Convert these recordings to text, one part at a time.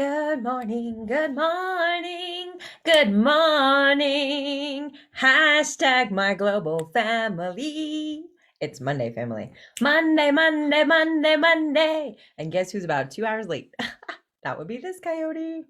Good morning, good morning, good morning. Hashtag my global family. It's Monday, family. Monday, Monday, Monday, Monday. And guess who's about 2 hours late? That would be this coyote.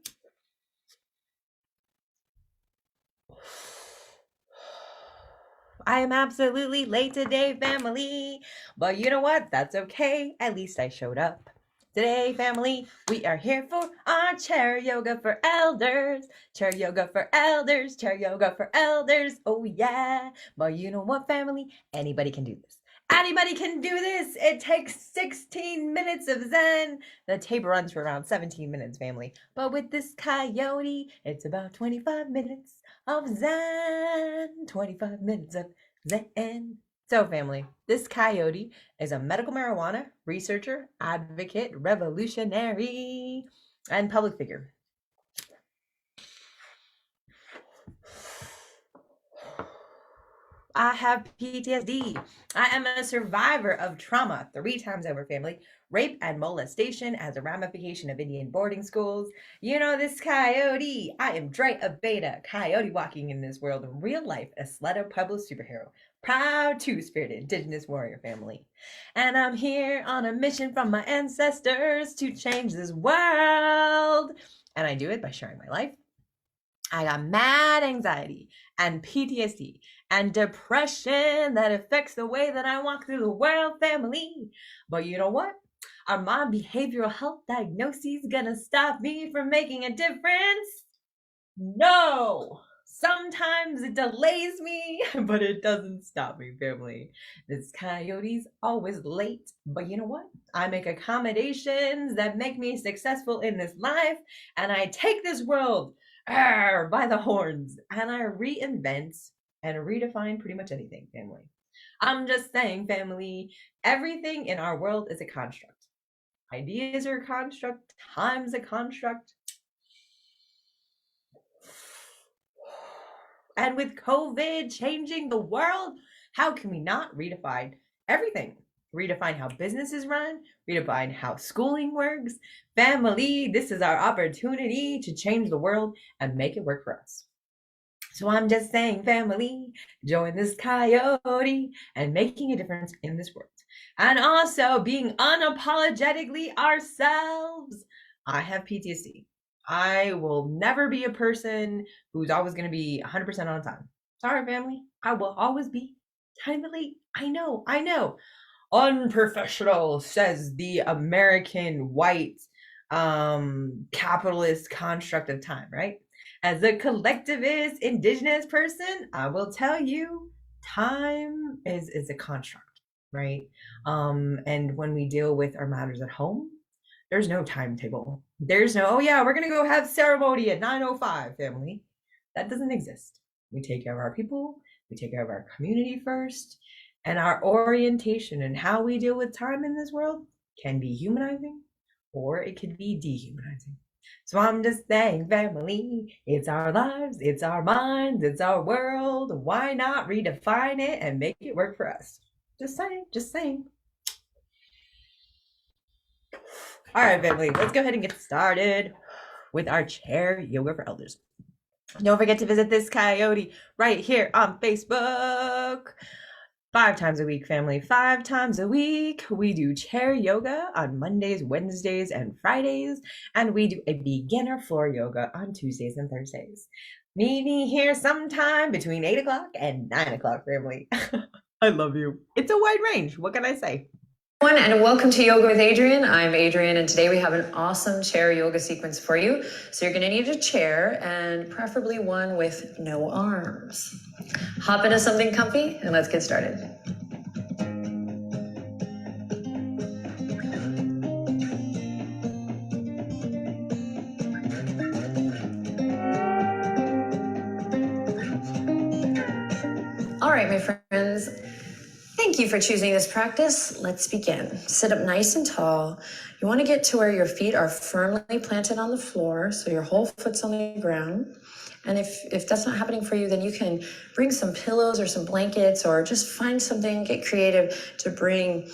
I am absolutely late today, family. But you know what? That's okay. At least I showed up. Today, family, we are here for our chair yoga for elders. Chair yoga for elders. Chair yoga for elders. Oh, yeah. But you know what, family? Anybody can do this. Anybody can do this. It takes 16 minutes of Zen. The tape runs for around 17 minutes, family. But with this coyote, it's about 25 minutes of Zen. 25 minutes of Zen. So, family, this coyote is a medical marijuana researcher, advocate, revolutionary, and public figure. I have PTSD. I am a survivor of trauma 3 times over, family. Rape and molestation as a ramification of Indian boarding schools. You know this coyote. I am Dre, a beta coyote walking in this world in real life, a Sleto Pueblo superhero. Proud two-spirited indigenous warrior family. And I'm here on a mission from my ancestors to change this world. And I do it by sharing my life. I got mad anxiety and PTSD and depression that affects the way that I walk through the world, family. But you know what? Are my behavioral health diagnoses gonna stop me from making a difference? No! Sometimes it delays me, but it doesn't stop me, family. This coyote's always late, but you know what? I make accommodations that make me successful in this life, and I take this world by the horns, and I reinvent and redefine pretty much anything, family. I'm just saying, family, everything in our world is a construct. Ideas are a construct, time's a construct. And with COVID changing the world, how can we not redefine everything? Redefine how businesses run, redefine how schooling works. Family, this is our opportunity to change the world and make it work for us. So I'm just saying, family, join this coyote and making a difference in this world. And also being unapologetically ourselves. I have PTSD. I will never be a person who's always going to be 100% on time. Sorry, family. I will always be tiny bit late. I know. Unprofessional, says the American white capitalist construct of time, right? As a collectivist indigenous person, I will tell you time is a construct, right? And when we deal with our matters at home, there's no timetable. There's no, oh yeah, we're gonna go have ceremony at 9:05, family. That doesn't exist. We take care of our people, we take care of our community first, and our orientation and how we deal with time in this world can be humanizing or it could be dehumanizing. So I'm just saying, family, it's our lives, it's our minds, it's our world. Why not redefine it and make it work for us? Just saying. All right, family, let's go ahead and get started with our chair yoga for elders. Don't forget to visit this coyote right here on Facebook. 5 times a week, family. 5 times a week. We do chair yoga on Mondays, Wednesdays, and Fridays. And we do a beginner floor yoga on Tuesdays and Thursdays. Meet me here sometime between 8 o'clock and 9 o'clock, family. I love you. It's a wide range. What can I say? And welcome to Yoga with Adriene. I'm Adriene, and today we have an awesome chair yoga sequence for you. So you're going to need a chair, and preferably one with no arms. Hop into something comfy, and let's get started. All right, my friends. Thank you for choosing this practice. Let's begin. Sit up nice and tall. You want to get to where your feet are firmly planted on the floor, so your whole foot's on the ground. And if that's not happening for you, then you can bring some pillows or some blankets, or just find something, get creative to bring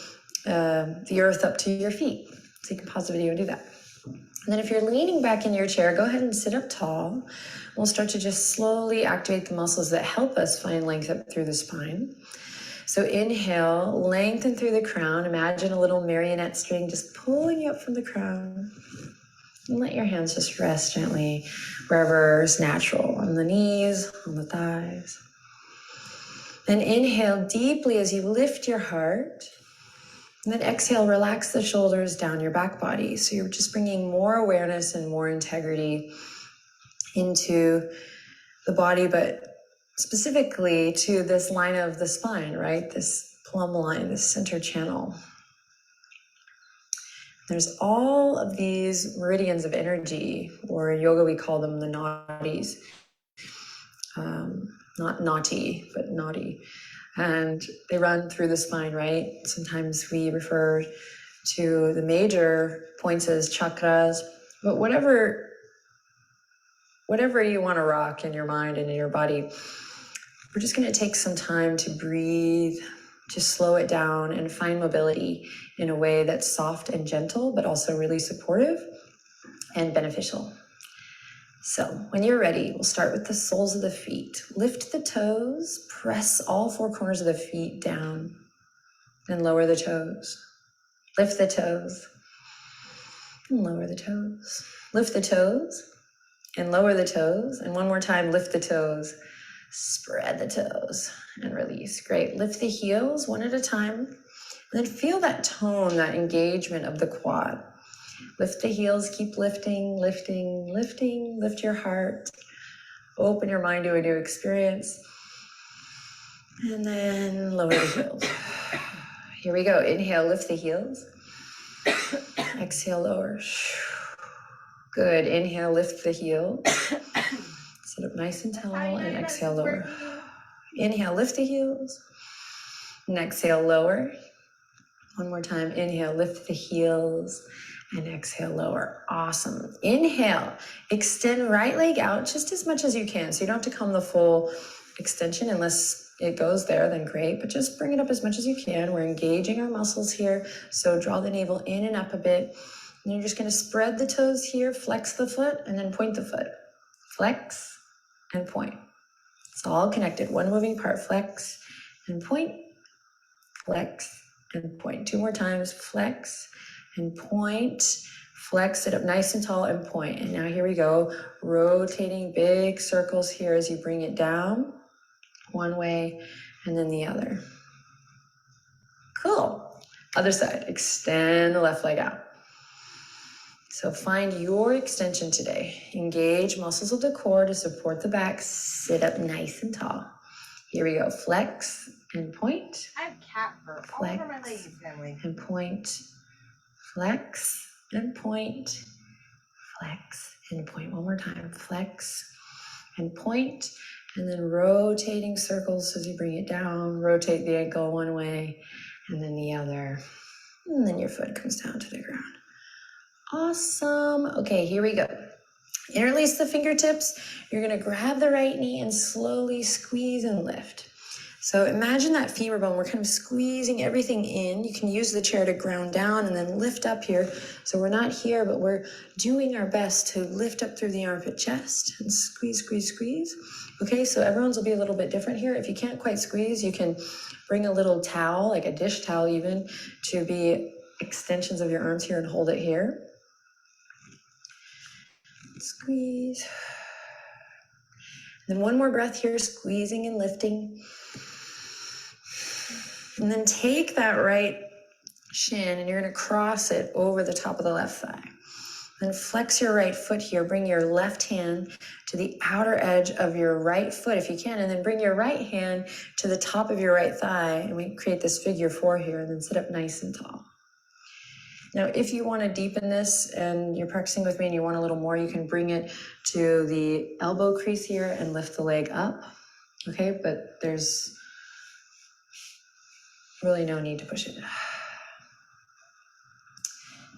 the earth up to your feet. So you can pause the video and do that. And then if you're leaning back in your chair, go ahead and sit up tall. We'll start to just slowly activate the muscles that help us find length up through the spine. So inhale, lengthen through the crown. Imagine a little marionette string just pulling you up from the crown. And let your hands just rest gently wherever is natural, on the knees, on the thighs. Then inhale deeply as you lift your heart. And then exhale, relax the shoulders down your back body. So you're just bringing more awareness and more integrity into the body, but specifically to this line of the spine, right? This plumb line, this center channel. There's all of these meridians of energy, or in yoga we call them the nadis. Not naughty, but naughty. And they run through the spine, right? Sometimes we refer to the major points as chakras, but whatever you want to rock in your mind and in your body, we're just going to take some time to breathe, to slow it down and find mobility in a way that's soft and gentle, but also really supportive and beneficial. So when you're ready, we'll start with the soles of the feet. Lift the toes, press all four corners of the feet down, and lower the toes. Lift the toes, and lower the toes. Lift the toes, and lower the toes. And one more time, lift the toes, spread the toes, and release. Great. Lift the heels one at a time. And then feel that tone, that engagement of the quad. Lift the heels, keep lifting, lifting, lifting. Lift your heart. Open your mind to a new experience. And then lower the heels. Here we go. Inhale, lift the heels. Exhale, lower. Good. Inhale, lift the heels. Sit up nice and tall and exhale, lower. Inhale, lift the heels. And exhale, lower. One more time. Inhale, lift the heels. And exhale, lower. Awesome. Inhale, extend right leg out just as much as you can. So you don't have to come the full extension unless it goes there, then great. But just bring it up as much as you can. We're engaging our muscles here. So draw the navel in and up a bit. And you're just going to spread the toes here, flex the foot, and then point the foot. Flex and point. It's all connected. One moving part. Flex and point. Flex and point. Two more times. Flex and point. Flex, sit up nice and tall and point. And now here we go. Rotating big circles here as you bring it down. One way and then the other. Cool. Other side. Extend the left leg out. So find your extension today. Engage muscles of the core to support the back. Sit up nice and tall. Here we go. Flex and point. I have cat fur all over my legs, family. And point. Flex and point. Flex and point. One more time. Flex and point. And then rotating circles as you bring it down. Rotate the ankle one way and then the other. And then your foot comes down to the ground. Awesome. Okay, here we go. Interlace the fingertips. You're going to grab the right knee and slowly squeeze and lift. So imagine that femur bone. We're kind of squeezing everything in. You can use the chair to ground down and then lift up here. So we're not here, but we're doing our best to lift up through the armpit chest and squeeze, squeeze, squeeze. Okay, so everyone's will be a little bit different here. If you can't quite squeeze, you can bring a little towel, like a dish towel even, to be extensions of your arms here and hold it here. Squeeze. Then one more breath here, squeezing and lifting. And then take that right shin and you're going to cross it over the top of the left thigh. Then flex your right foot here. Bring your left hand to the outer edge of your right foot if you can. And then bring your right hand to the top of your right thigh. And we create this figure four here. And then sit up nice and tall. Now, if you want to deepen this and you're practicing with me and you want a little more, you can bring it to the elbow crease here and lift the leg up. Okay, but there's really no need to push it.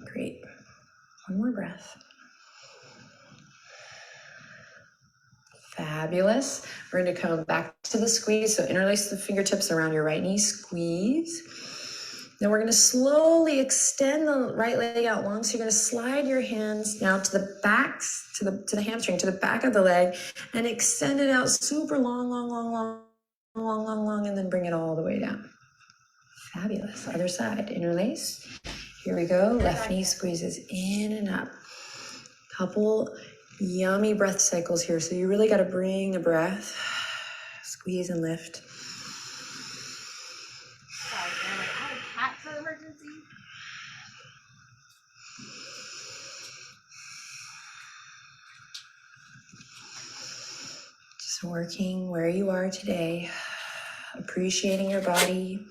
Great. One more breath. Fabulous. We're going to come back to the squeeze. So interlace the fingertips around your right knee. Squeeze. Then we're going to slowly extend the right leg out long. So you're going to slide your hands now to the back, to the hamstring, to the back of the leg, and extend it out super long, long, long, long, long, long, long, and then bring it all the way down. Fabulous. Other side, interlace. Here we go. Left knee squeezes in and up. Couple yummy breath cycles here. So you really got to bring the breath. Squeeze and lift. Sorry, family. I had a cat for the emergency. Just working where you are today, appreciating your body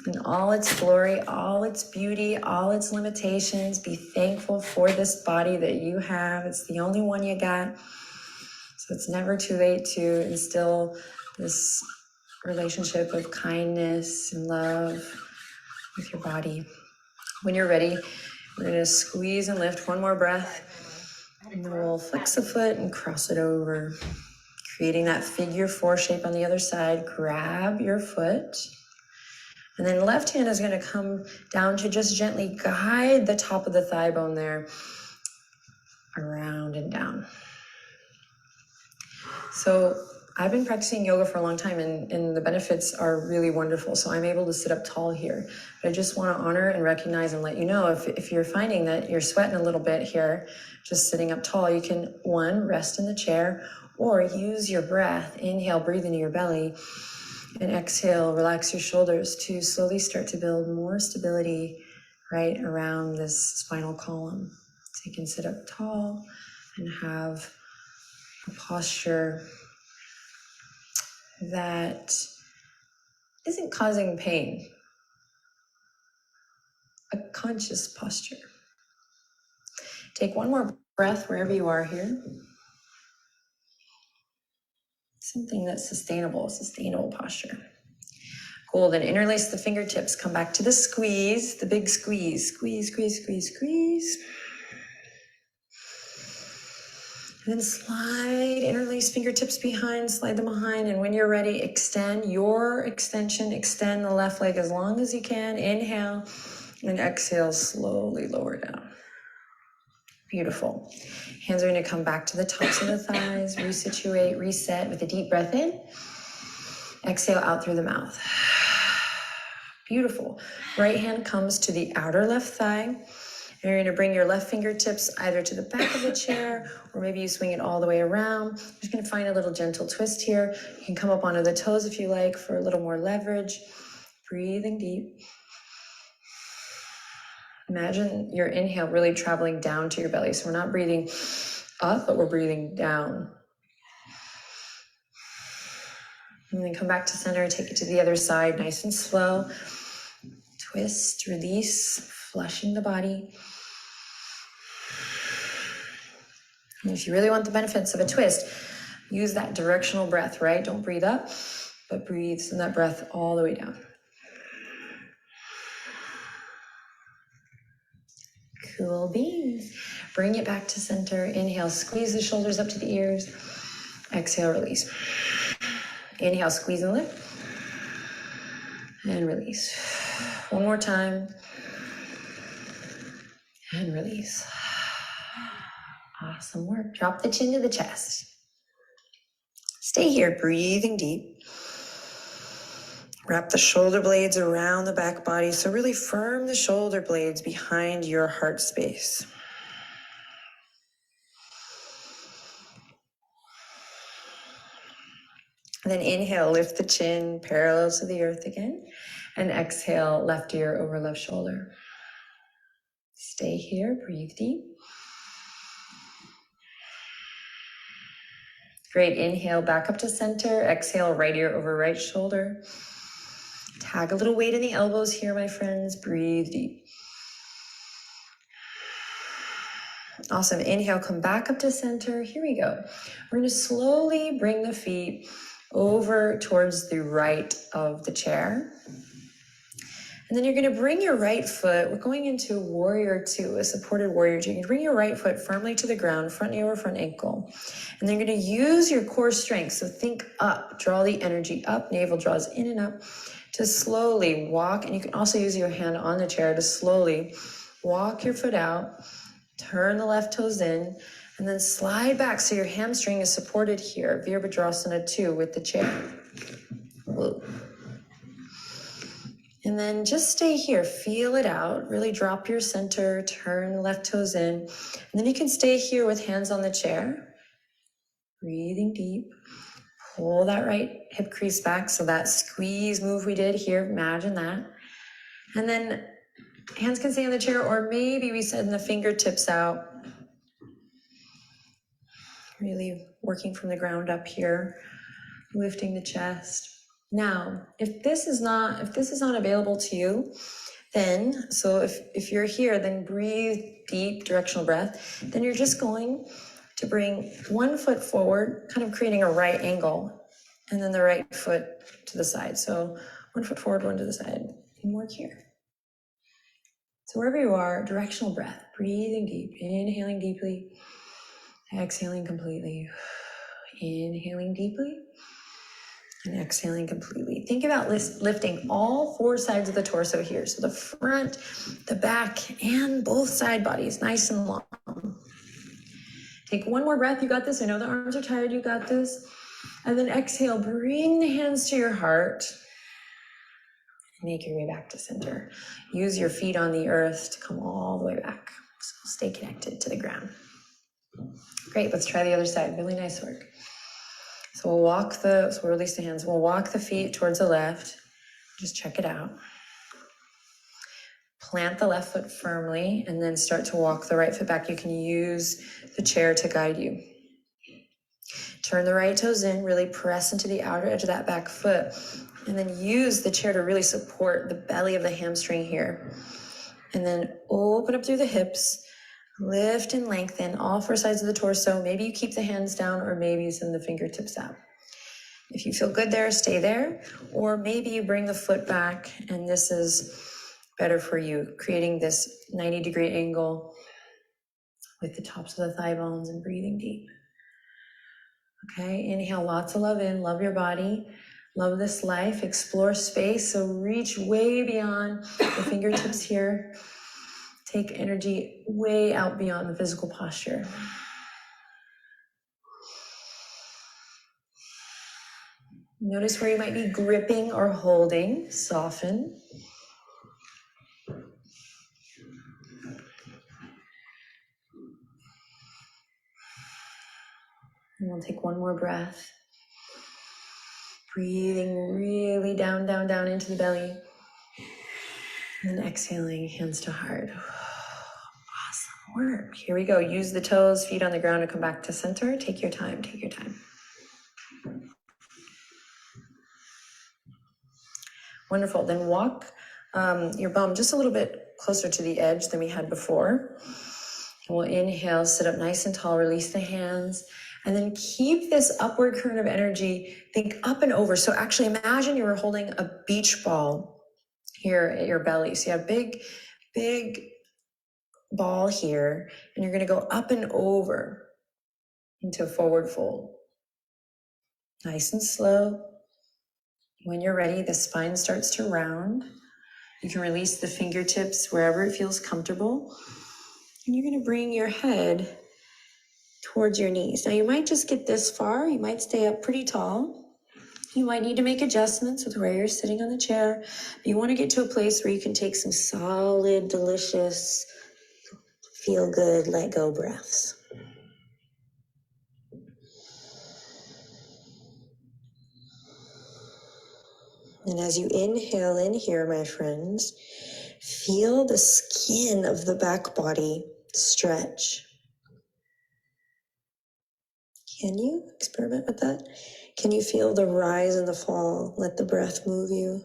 in all its glory, all its beauty, all its limitations. Be thankful for this body that you have. It's the only one you got. So it's never too late to instill this relationship of kindness and love with your body. When you're ready, we're going to squeeze and lift. One more breath. And then we'll flex the foot and cross it over, creating that figure 4 shape on the other side. Grab your foot. And then left hand is going to come down to just gently guide the top of the thigh bone there, around and down. So I've been practicing yoga for a long time, and the benefits are really wonderful. So I'm able to sit up tall here. But I just want to honor and recognize and let you know if you're finding that you're sweating a little bit here, just sitting up tall, you can, 1, rest in the chair, or use your breath. Inhale, breathe into your belly. And exhale, relax your shoulders to slowly start to build more stability right around this spinal column. So you can sit up tall and have a posture that isn't causing pain, a conscious posture. Take one more breath wherever you are here. Something that's sustainable posture. Cool, then interlace the fingertips. Come back to the squeeze, the big squeeze. Squeeze, squeeze, squeeze, squeeze. And then slide, interlace fingertips behind, slide them behind. And when you're ready, extend your extension. Extend the left leg as long as you can. Inhale and exhale, slowly lower down. Beautiful. Hands are going to come back to the tops of the thighs. Resituate, reset with a deep breath in. Exhale out through the mouth. Beautiful. Right hand comes to the outer left thigh. And you're going to bring your left fingertips either to the back of the chair, or maybe you swing it all the way around. You're just going to find a little gentle twist here. You can come up onto the toes if you like for a little more leverage. Breathing deep. Imagine your inhale really traveling down to your belly. So we're not breathing up, but we're breathing down. And then come back to center, take it to the other side, nice and slow. Twist, release, flushing the body. And if you really want the benefits of a twist, use that directional breath, right? Don't breathe up, but breathe, send that breath all the way down. Cool beans. Bring it back to center. Inhale, squeeze the shoulders up to the ears. Exhale, release. Inhale, squeeze and lift. And release. One more time. And release. Awesome work. Drop the chin to the chest. Stay here, breathing deep. Wrap the shoulder blades around the back body. So really firm the shoulder blades behind your heart space. And then inhale, lift the chin parallel to the earth again. And exhale, left ear over left shoulder. Stay here, breathe deep. Great, inhale back up to center. Exhale, right ear over right shoulder. Tag a little weight in the elbows here, my friends. Breathe deep. Awesome, inhale, come back up to center. Here we go. We're gonna slowly bring the feet over towards the right of the chair. And then you're going to bring your right foot, we're going into warrior two, a supported warrior two. You can bring your right foot firmly to the ground, front knee over front ankle. And then you're going to use your core strength. So think up, draw the energy up, navel draws in and up. to slowly walk, and you can also use your hand on the chair to slowly walk your foot out, turn the left toes in, and then slide back so your hamstring is supported here, Virabhadrasana 2 with the chair. Whoa. And then just stay here, feel it out, really drop your center, turn the left toes in, and then you can stay here with hands on the chair, breathing deep. Pull that right hip crease back, so that squeeze move we did here, imagine that. And then hands can stay on the chair, or maybe we send the fingertips out, really working from the ground up here, lifting the chest. Now, if this is not available to you, then, so if you're here, then breathe deep directional breath. Then you're just going to bring one foot forward, kind of creating a right angle, and then the right foot to the side. So one foot forward, one to the side, and work here. So wherever you are, directional breath, breathing deep, inhaling deeply, exhaling completely, inhaling deeply, and exhaling completely. Think about lifting all four sides of the torso here. So the front, the back, and both side bodies, nice and long. Take one more breath, you got this. I know the arms are tired, you got this. And then exhale, bring the hands to your heart. Make your way back to center. Use your feet on the earth to come all the way back. So stay connected to the ground. Great, let's try the other side. Really nice work. So we'll release the hands. We'll walk the feet towards the left. Just check it out. Plant the left foot firmly and then start to walk the right foot back. You can use the chair to guide you. Turn the right toes in, really press into the outer edge of that back foot, and then use the chair to really support the belly of the hamstring here. And then open up through the hips, lift and lengthen all four sides of the torso. Maybe you keep the hands down, or maybe you send the fingertips out. If you feel good there, stay there. Or maybe you bring the foot back, and this is better for you, creating this 90-degree angle with the tops of the thigh bones and breathing deep. Okay, inhale lots of love in, love your body, love this life, explore space. So reach way beyond the fingertips here. Take energy way out beyond the physical posture. Notice where you might be gripping or holding, soften. And we'll take one more breath. Breathing really down, down, down into the belly. And then exhaling, hands to heart. Awesome work. Here we go. Use the toes, feet on the ground to come back to center. Take your time, take your time. Wonderful. Then walk your bum just a little bit closer to the edge than we had before. And we'll inhale, sit up nice and tall, release the hands, and then keep this upward current of energy. Think up and over. So actually imagine you were holding a beach ball here at your belly. So you have big, big ball here, and you're going to go up and over into a forward fold. Nice and slow. When you're ready, the spine starts to round. You can release the fingertips wherever it feels comfortable. And you're going to bring your head towards your knees. Now you might just get this far. You might stay up pretty tall. You might need to make adjustments with where you're sitting on the chair. But you want to get to a place where you can take some solid, delicious, feel good, let go breaths. And as you inhale in here, my friends, feel the skin of the back body stretch. Can you experiment with that? Can you feel the rise and the fall? Let the breath move you.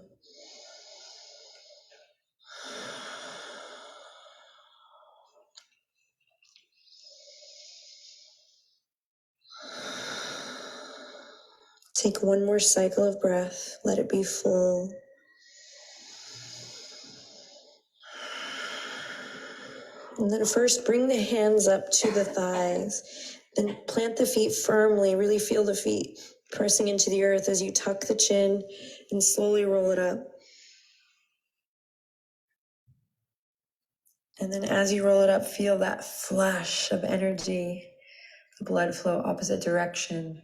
Take one more cycle of breath. Let it be full. And then first bring the hands up to the thighs. Then plant the feet firmly. Really feel the feet pressing into the earth as you tuck the chin and slowly roll it up. And then as you roll it up, feel that flash of energy, the blood flow opposite direction.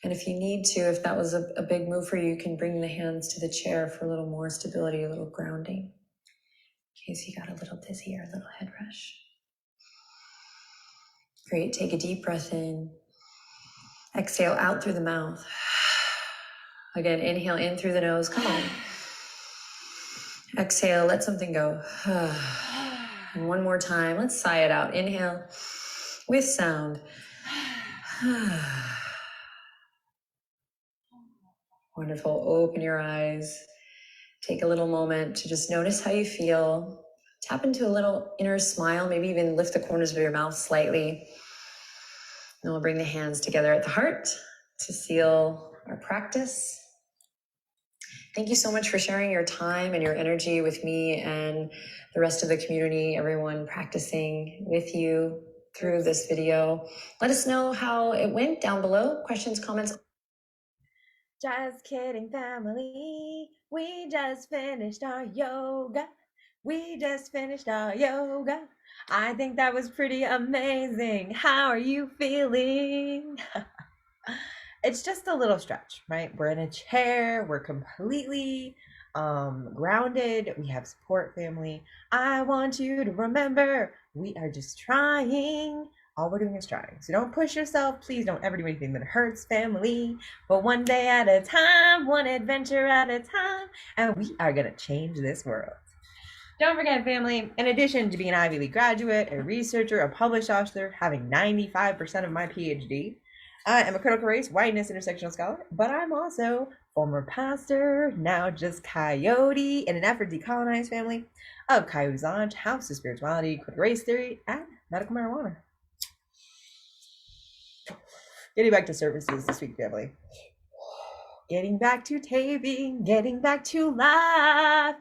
And if you need to, if that was a big move for you, you can bring the hands to the chair for a little more stability, a little grounding, in case you got a little dizzy or a little head rush. Great. Take a deep breath in. Exhale out through the mouth. Again, inhale in through the nose. Come on. Exhale, let something go. And one more time. Let's sigh it out. Inhale with sound. Wonderful. Open your eyes. Take a little moment to just notice how you feel. Tap into a little inner smile, maybe even lift the corners of your mouth slightly. And we'll bring the hands together at the heart to seal our practice. Thank you so much for sharing your time and your energy with me and the rest of the community, everyone practicing with you through this video. Let us know how it went down below. Questions, comments. Just kidding, family. We just finished our yoga. I think that was pretty amazing. How are you feeling? It's just a little stretch, right? We're in a chair. We're completely grounded. We have support, family. I want you to remember we are just trying. All we're doing is trying. So don't push yourself. Please don't ever do anything that hurts, family. But one day at a time, one adventure at a time, and we are going to change this world. Don't forget, family, in addition to being an Ivy League graduate, a researcher, a published author, having 95% of my PhD, I am a critical race, whiteness, intersectional scholar, but I'm also former pastor, now just Coyote, in an effort to decolonize, family, of Coyote's Launch, House of Spirituality, critical race theory, and medical marijuana. Getting back to services this week, family. Getting back to taping, getting back to life.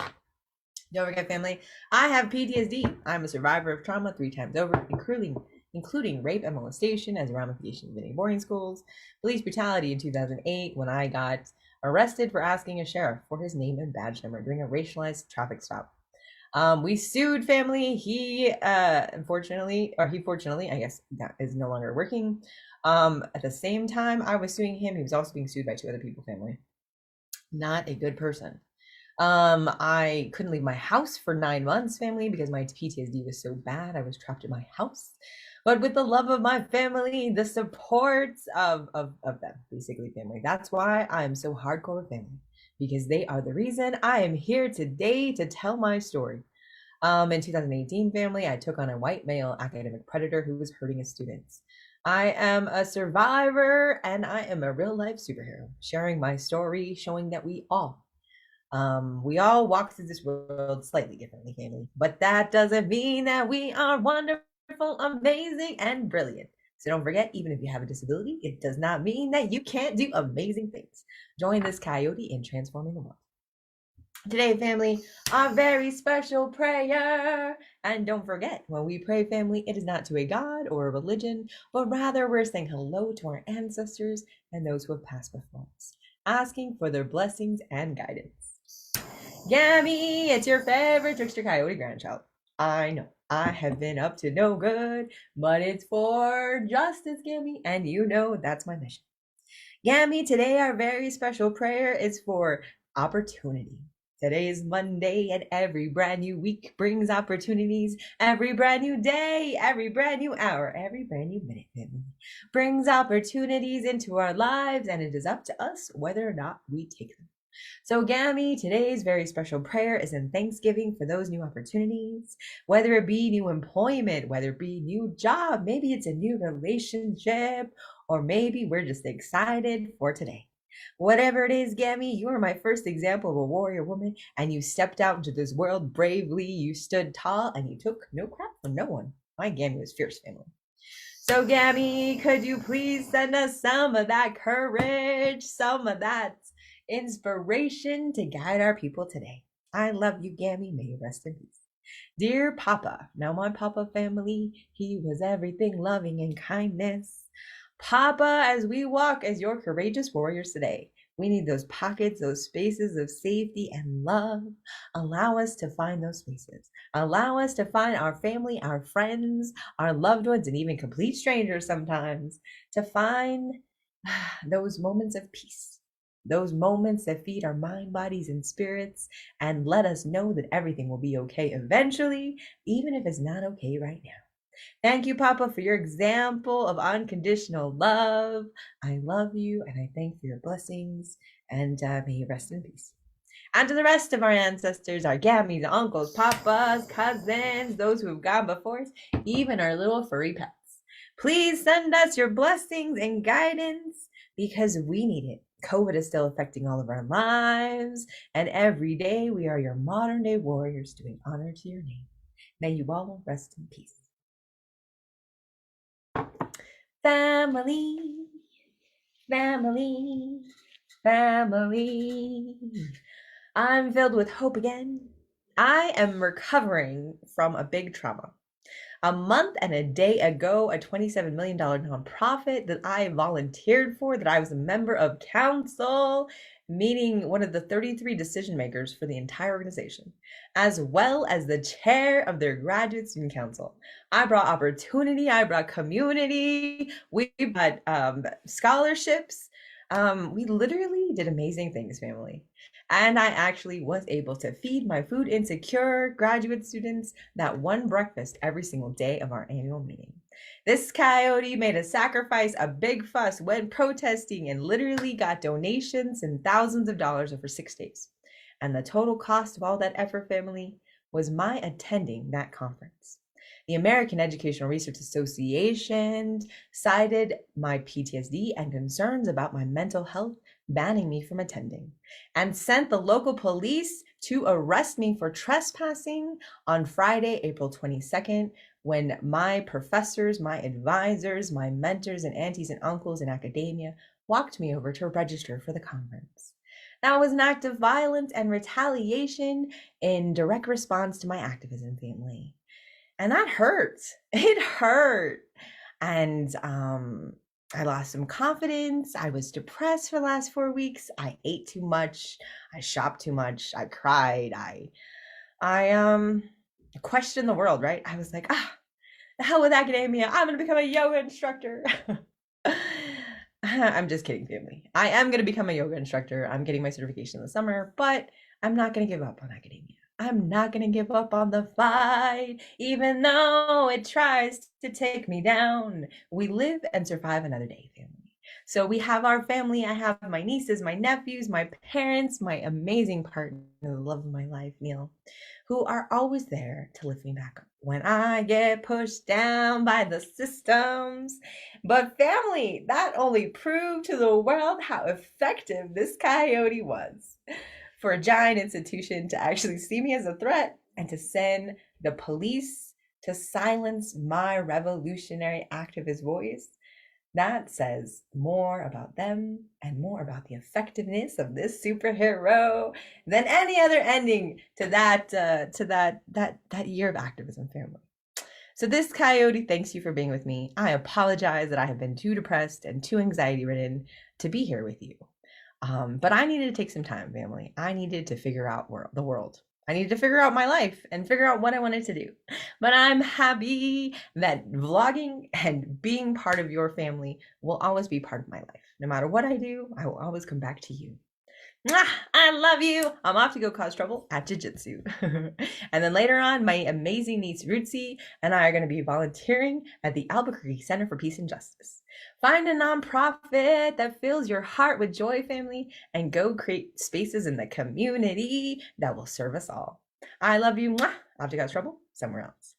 Don't forget, family, I have PTSD. I'm a survivor of trauma 3 times over, including rape and molestation as a ramification of many boarding schools, police brutality in 2008 when I got arrested for asking a sheriff for his name and badge number during a racialized traffic stop. We sued, family. He fortunately, I guess that is no longer working. At the same time I was suing him, he was also being sued by 2 other people, family. Not a good person. I couldn't leave my house for 9 months, family, because my PTSD was so bad. I was trapped in my house. But with the love of my family, the support of them, basically, family. That's why I'm so hardcore with family, because they are the reason I am here today to tell my story. In 2018, family, I took on a white male academic predator who was hurting his students. I am a survivor, and I am a real-life superhero, sharing my story, showing that we all walk through this world slightly differently, family, but that doesn't mean that we are wonderful, amazing, and brilliant. So don't forget, even if you have a disability, it does not mean that you can't do amazing things. Join this Coyote in transforming the world. Today, family, our very special prayer. And don't forget, when we pray, family, it is not to a god or a religion, but rather we're saying hello to our ancestors and those who have passed before us, asking for their blessings and guidance. Gammy, it's your favorite trickster coyote grandchild. I know I have been up to no good, but it's for justice, Gammy, and you know that's my mission. Gammy, today our very special prayer is for opportunity. Today is Monday, and every brand new week brings opportunities. Every brand new day, every brand new hour, every brand new minute brings opportunities into our lives, and it is up to us whether or not we take them. So, Gammy, today's very special prayer is in thanksgiving for those new opportunities, whether it be new employment, whether it be new job, maybe it's a new relationship, or maybe we're just excited for today. Whatever it is, Gammy, you are my first example of a warrior woman, and you stepped out into this world bravely. You stood tall, and you took no crap from no one. My Gammy was fierce, family. So, Gammy, could you please send us some of that courage, some of that inspiration to guide our people today? I love you, Gammy. May you rest in peace. Dear Papa, now my Papa family, he was everything loving and kindness. Papa, as we walk as your courageous warriors today, We need those pockets, those spaces of safety and love. Allow us to find those spaces. Allow us to find our family, our friends, our loved ones, and even complete strangers sometimes, to find those moments of peace, those moments that feed our mind, bodies, and spirits, and let us know that everything will be okay eventually, even if it's not okay right now. Thank you, Papa, for your example of unconditional love. I love you, and I thank you for your blessings, and may you rest in peace. And to the rest of our ancestors, our gammies, uncles, papas, cousins, those who have gone before us, even our little furry pets. Please send us your blessings and guidance, because we need it. COVID is still affecting all of our lives, and every day we are your modern day warriors doing honor to your name. May you all rest in peace. Family, family, family. I'm filled with hope again. I am recovering from a big trauma. A month and a day ago, a $27 million nonprofit that I volunteered for, that I was a member of council, meeting one of the 33 decision makers for the entire organization, as well as the chair of their graduate student council. I brought opportunity, I brought community, we brought scholarships. We literally did amazing things, family. And I actually was able to feed my food insecure graduate students that one breakfast every single day of our annual meeting. This coyote made a sacrifice, a big fuss, went protesting, and literally got donations and thousands of dollars over 6 days. And the total cost of all that effort, family, was my attending that conference. The American Educational Research Association cited my PTSD and concerns about my mental health, banning me from attending, and sent the local police to arrest me for trespassing on Friday, April 22nd, when my professors, my advisors, my mentors, and aunties and uncles in academia walked me over to register for the conference. That was an act of violence and retaliation in direct response to my activism, family. And that hurt. It hurt. And I lost some confidence. I was depressed for the last 4 weeks. I ate too much. I shopped too much. I cried. I questioned the world, right? I was like, the hell with academia. I'm gonna become a yoga instructor. I'm just kidding, family. I am gonna become a yoga instructor. I'm getting my certification in the summer, but I'm not gonna give up on academia. I'm not gonna give up on the fight, even though it tries to take me down. We live and survive another day, family. So we have our family. I have my nieces, my nephews, my parents, my amazing partner, the love of my life, Neil, who are always there to lift me back up when I get pushed down by the systems. But family, that only proved to the world how effective this coyote was. For a giant institution to actually see me as a threat and to send the police to silence my revolutionary activist voice, that says more about them and more about the effectiveness of this superhero than any other ending to that year of activism, family. So this coyote thanks you for being with me. I apologize that I have been too depressed and too anxiety ridden to be here with you. But I needed to take some time, family. I needed to figure out the world. I needed to figure out my life and figure out what I wanted to do. But I'm happy that vlogging and being part of your family will always be part of my life. No matter what I do, I will always come back to you. I love you. I'm off to go cause trouble at jiu-jitsu. And then later on, my amazing niece Rootsy and I are going to be volunteering at the Albuquerque Center for Peace and Justice. Find a nonprofit that fills your heart with joy, family, and go create spaces in the community that will serve us all. I love you. Off to cause trouble somewhere else.